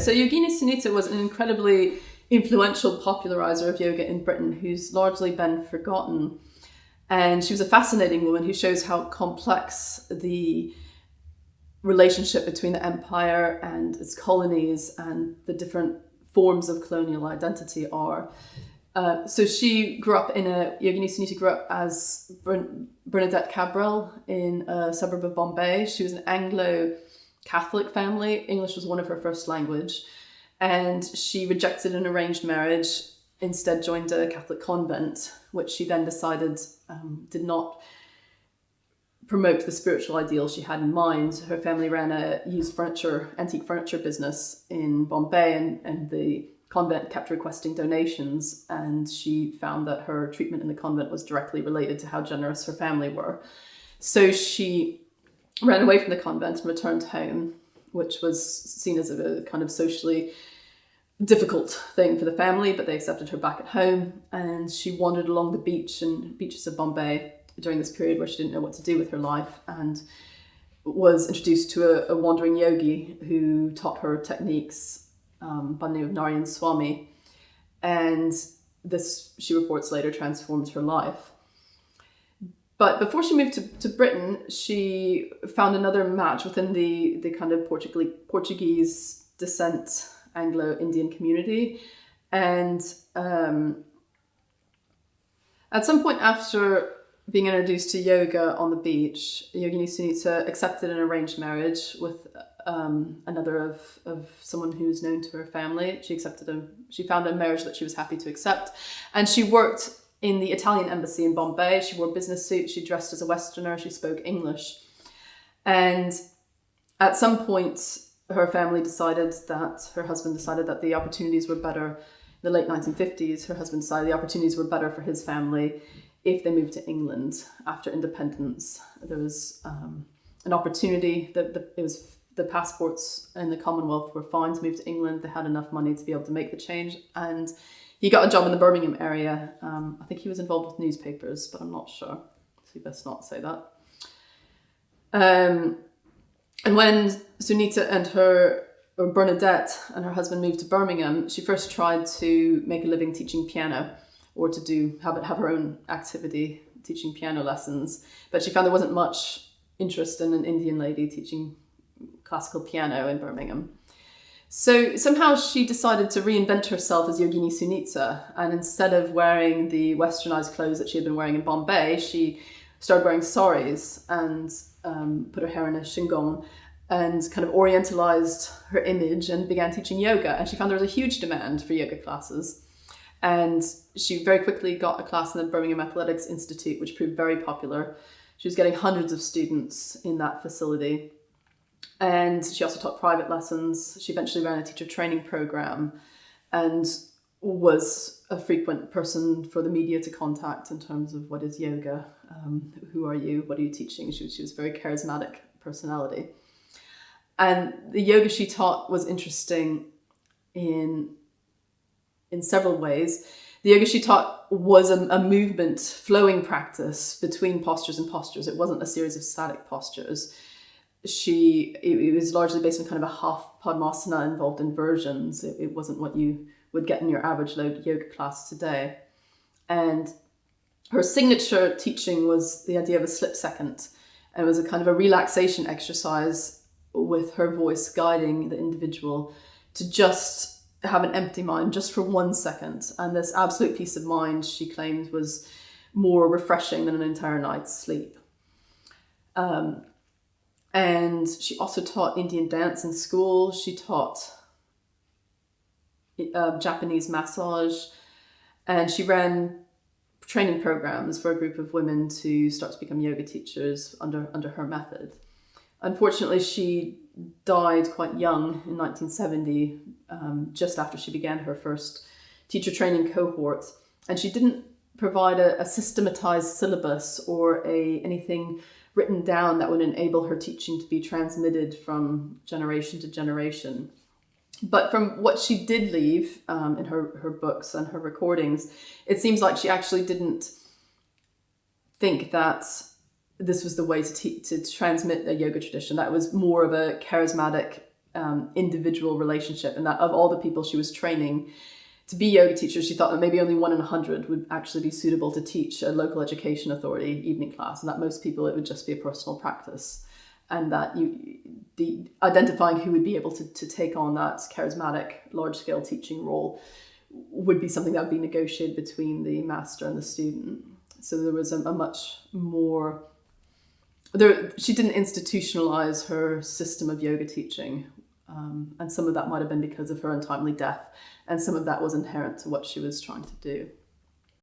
So Yogini Sunita was an incredibly influential popularizer of yoga in Britain who's largely been forgotten. And she was a fascinating woman who shows how complex the relationship between the empire and its colonies and the different forms of colonial identity are. So Yogini Sunita grew up as Bernadette Cabral in a suburb of Bombay. She was an Anglo-Catholic family. English was one of her first language. And she rejected an arranged marriage, instead joined a Catholic convent, which she then decided did not promote the spiritual ideal she had in mind. Her family ran a antique furniture business in Bombay, and the convent kept requesting donations, and she found that her treatment in the convent was directly related to how generous her family were. So she ran away from the convent and returned home, which was seen as a kind of socially difficult thing for the family, but they accepted her back at home, and she wandered along the beaches of Bombay during this period where she didn't know what to do with her life, and was introduced to a wandering yogi who taught her techniques by the name of Narayan Swami, and this, she reports later, transformed her life. But before she moved to Britain, she found another match within the kind of Portuguese descent Anglo-Indian community. And at some point after being introduced to yoga on the beach, Yogini Sunita accepted an arranged marriage with another of someone who's known to her family. She found a marriage that she was happy to accept. And she worked in the Italian embassy in Bombay. She wore business suits, she dressed as a Westerner, she spoke English. And at some point, her husband decided that the opportunities were better. In the late 1950s, her husband decided the opportunities were better for his family if they moved to England after independence. There was an opportunity that the passports in the Commonwealth were fine to move to England. They had enough money to be able to make the change, and he got a job in the Birmingham area. I think he was involved with newspapers, but I'm not sure, so you best not say that. And when Sunita and Bernadette and her husband moved to Birmingham, she first tried to make a living teaching piano, or to have her own activity teaching piano lessons. But she found there wasn't much interest in an Indian lady teaching classical piano in Birmingham. So somehow she decided to reinvent herself as Yogini Sunita, and instead of wearing the westernized clothes that she had been wearing in Bombay, she started wearing saris and put her hair in a shingon and kind of orientalized her image and began teaching yoga. And she found there was a huge demand for yoga classes. And she very quickly got a class in the Birmingham Athletics Institute, which proved very popular. She was getting hundreds of students in that facility. And she also taught private lessons. She eventually ran a teacher training program and was a frequent person for the media to contact in terms of what is yoga, who are you, what are you teaching? She was a very charismatic personality. And the yoga she taught was interesting in several ways. The yoga she taught was a movement, flowing practice between postures and postures. It wasn't a series of static postures. It was largely based on kind of a half Padmasana involved inversions. It wasn't what you would get in your average load yoga class today. And her signature teaching was the idea of a slip second. And it was a kind of a relaxation exercise with her voice guiding the individual to just have an empty mind just for 1 second. And this absolute peace of mind, she claimed, was more refreshing than an entire night's sleep. And she also taught Indian dance in school. She taught Japanese massage, and she ran training programs for a group of women to start to become yoga teachers under her method. Unfortunately, she died quite young in 1970, just after she began her first teacher training cohort. And she didn't provide a systematized syllabus or anything written down that would enable her teaching to be transmitted from generation to generation. But from what she did leave in her books and her recordings, it seems like she actually didn't think that this was the way to transmit a yoga tradition. That was more of a charismatic individual relationship, and that of all the people she was training to be yoga teachers, she thought that maybe only 1 in 100 would actually be suitable to teach a local education authority evening class, and that most people it would just be a personal practice, and that the identifying who would be able to take on that charismatic large-scale teaching role would be something that would be negotiated between the master and the student. So there was a much more she didn't institutionalize her system of yoga teaching, and some of that might have been because of her untimely death, and some of that was inherent to what she was trying to do.